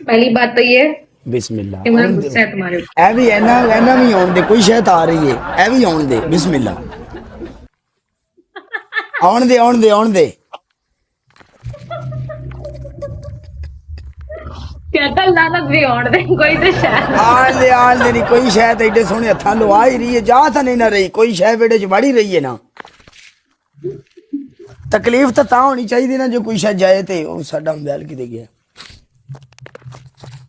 पहली बात तो ये बिस्मिल्लाह कि मुझे आउन दे गुस्सा है तुम्हारे ऊपर। ए भी एना भी आउन दे कोई शहत आ रही है ए भी आउन दे बिस्मिल्लाह आउन दे कहता लानत भी ओढ़ दे कोई तो शायद। आन दे नहीं कोई शहत एडे सोने हथा लवा ही रही है जा था नहीं ना रही कोई शह बेड़े च वड़ी रही है ना तकलीफ तो ता होनी चाहिए ना जो कोई शह जाए थे वो साडा मोबाइल किते गया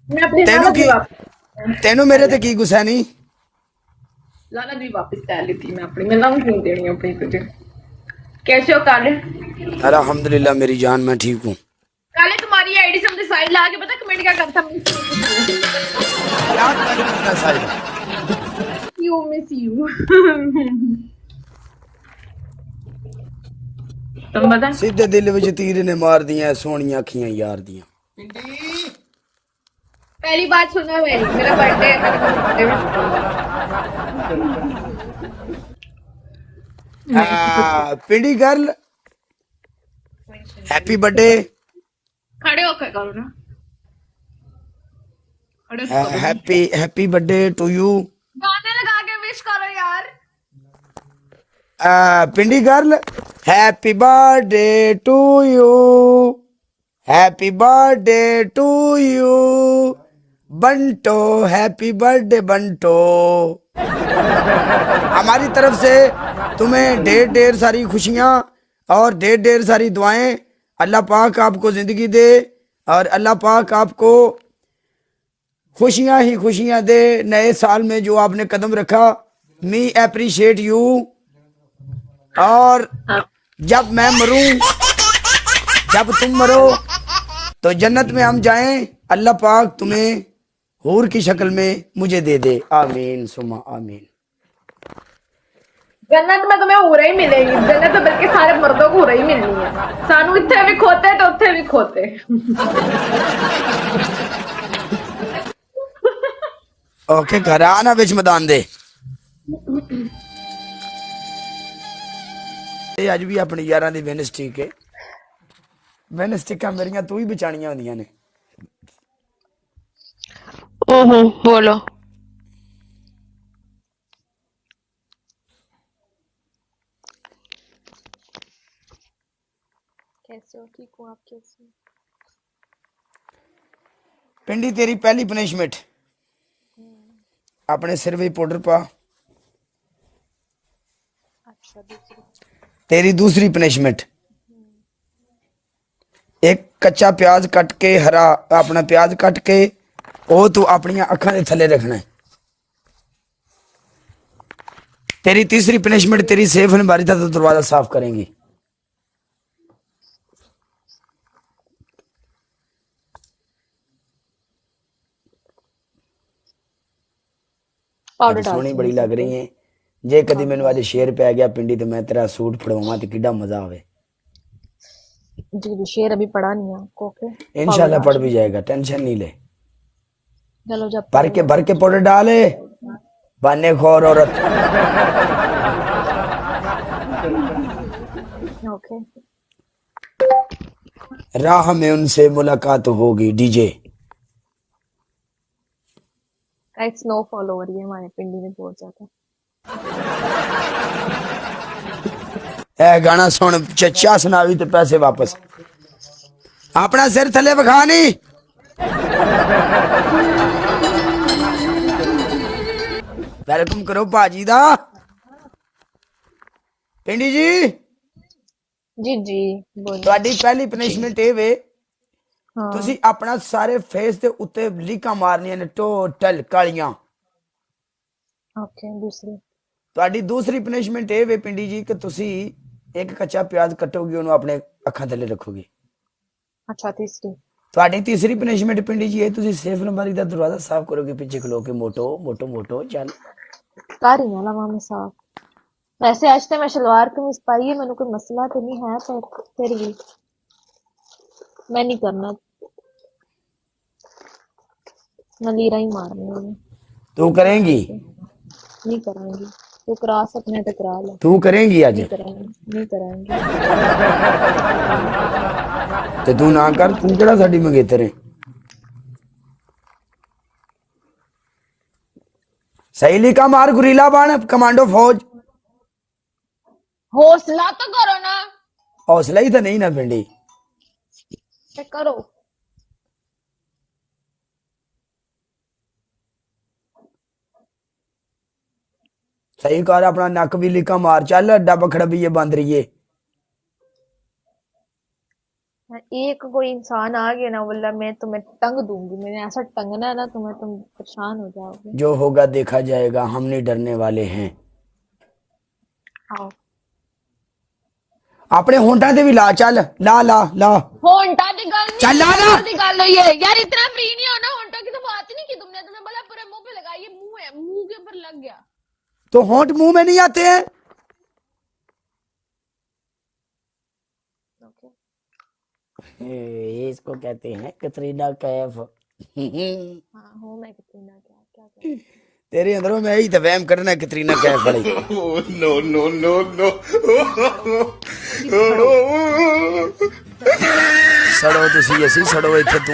मैं अपनी तेनू लानत भी की वापस तेनू मेरे ते की गुस्सा नहीं लानत भी वापस ले ली थी मैं अपनी। मैं लानत क्यों देनी अपनी तुझे। कैसे हो काले? अल्हम्दुलिल्लाह मेरी जान मैं ठीक हूँ काले तुम्हारी आईडी से मुझे साइड ला के पता कमेंट क्या करता क्या करना साहिब यू मिस यू। तुम बता सीधे दिल विच तीर ने मार दिया सोनिया अखियां यार दियां पहली बात सुना मेरी मेरा बर्थडे है मैंने पिंडी गर्ल हैप्पी बर्थडे खड़े होकर करो ना। खड़े होकर करो। हैप्पी बर्थडे टू यू गाने लगा के विश करो यार। Pindi girl happy birthday to you happy birthday to you Banto happy birthday Banto हमारी तरफ से तुम्हें ढेर ढेर सारी खुशियां और ढेर ढेर सारी दुआएं अल्लाह पाक आपको जिंदगी दे और अल्लाह पाक आपको खुशियां ही खुशियां दे नए साल में जो आपने कदम रखा मी अप्रिशिएट यू और जब मैं मरूं जब तुम मरो तो जन्नत में हम जाएं अल्लाह पाक तुम्हें हूर की शक्ल में मुझे दे दे आमीन सुमा आमीन जन्नत में तुम्हें हो रही मिलेगी। जन्नत तो बल्कि सारे मर्दों को हो रही मिलनी है। सानू इत्थे भी खोते तो उत्थे भी खोते। ओके घर आना बिच मैदान दे अज भी अपनी यारां दी विन स्टिक है विन स्टिकां मेरियां तू ही बचानियां होंदियां ने बोलो। कैसे हो? ठीक हूँ, आप कैसे हो? पिंडी तेरी पहली पनिशमेंट अपने सिर में पाउडर पा अच्छा, दूसरी। तेरी दूसरी पनिशमेंट एक कच्चा प्याज कट के हरा अपना प्याज कट के वो तू अपनी अखां दे थले रखना है तेरी तीसरी पनिशमेंट तेरी सेफ अलमारी का तो दरवाजा साफ करेंगी पाउडर डाल सोहनी बड़ी लग रही है जे कदी मैनू अज शेर पै गया पिंडी तो मैं तेरा सूट फड़वावां तो किड्डा मजा आवे जी शेर अभी पड़ा नहीं है आपको। ओके, इंशाल्लाह पड़ भी जाएगा टेंशन नहीं ले चलो जब भर के पाउडर डाले बाने खोर औरत ओके। राह में उनसे मुलाकात होगी डीजे गाइस स्नोफॉल हो रही है हमारे पिंडी में बहुत ज्यादा। ए गाना सुन चचा सुनावी तो पैसे वापस अपना सिर थले विखा नहीं वेलकम करो भाजी दा पिंडी जी जी जी बोलो। ਤੁਹਾਡੀ ਪਹਿਲੀ ਪਨਿਸ਼ਮੈਂਟ ਇਹ ਵੇ हाँ ਤੁਸੀਂ ਆਪਣਾ ਸਾਰੇ ਫੇਸ ਦੇ ਉੱਤੇ ਲੀਕਾਂ ਮਾਰਨੀਆਂ ਨੇ ਟੋਟਲ ਕਾਲੀਆਂ ओके, दूसरी। ਤੁਹਾਡੀ ਦੂਸਰੀ ਪਨਿਸ਼ਮੈਂਟ ਇਹ ਵੇ ਪਿੰਡੀ ਜੀ ਕਿ ਤੁਸੀਂ ਇੱਕ ਕੱਚਾ ਪਿਆਜ਼ ਕੱਟੋਗੇ ਉਹਨੂੰ ਆਪਣੇ ਅੱਖਾਂ ਥੱਲੇ ਰੱਖੋਗੇ अच्छा, तीसरी। ਤੁਹਾਡੀ ਤੀਸਰੀ ਪਨਿਸ਼ਮੈਂਟ ਪਿੰਡੀ ਜੀ ਇਹ ਤੁਸੀਂ ਸੇਫ ਅਲਮਾਰੀ ਦਾ ਦਰਵਾਜ਼ਾ ਸਾਫ਼ ਕਰੋਗੇ ਪਿੱਛੇ ਖਲੋ ਕੇ ਮੋਟੋ ਚੱਲ कर रही हूँ ना मामी साहब। वैसे आज तो मैं शलवार कमीज पाई है, मैंने कोई मसला तो नहीं है, पर फिर भी मैं नहीं करना। मैं लीरा ही मारनी है। तू करेंगी नहीं कराएंगी। तू करा सकने तो करा ले। तू करेंगी आज नहीं कराएंगे, नहीं कराएंगे। ਤੇ ਤੂੰ ਨਾ ਕਰ ਤੂੰ ਕਿਹੜਾ ਸਾਡੀ ਮੰਗੇਤਰ ਹੈ सही लिखा मार गुरीला बाण कमांडो फौज। हौसला तो करो ना। हौसला ही तो नहीं ना भिंडी। चेक करो। सही कर अपना नक भी लिखा मार चल अड्डा बखड़ा भी ये बंद रही है। एक कोई इंसान आ गया ना वल्ला मैं तुम्हें टंग दूंगी। मैंने ऐसा टंगना है ना तुम्हें, तुम परेशान हो जाओगे। जो होगा देखा जाएगा, हम नहीं डरने वाले हैं। आओ अपने होंठा ते भी ला चल ला ला ला होंठा दी गल नहीं, चल ला ना। होंठा दी गल हुई है यार। इतना फ्री नहीं होना। होंठा की तो बात ही नहीं की तुमने। तुम्हें बोला पूरे मुंह पे लगाइए। मुंह है, मुंह के ऊपर लग गया। तो होंठ मुंह में नहीं आते हैं। इसको कहते हैं कतरीना कैफ। हाँ हो मैं कितना क्या क्या क्या तेरे अंदरों में ही तो वहम करना कतरीना कैफ वाली। no, no, no, no. सड़ो तुसी ऐसी सड़ो इत्थे तू।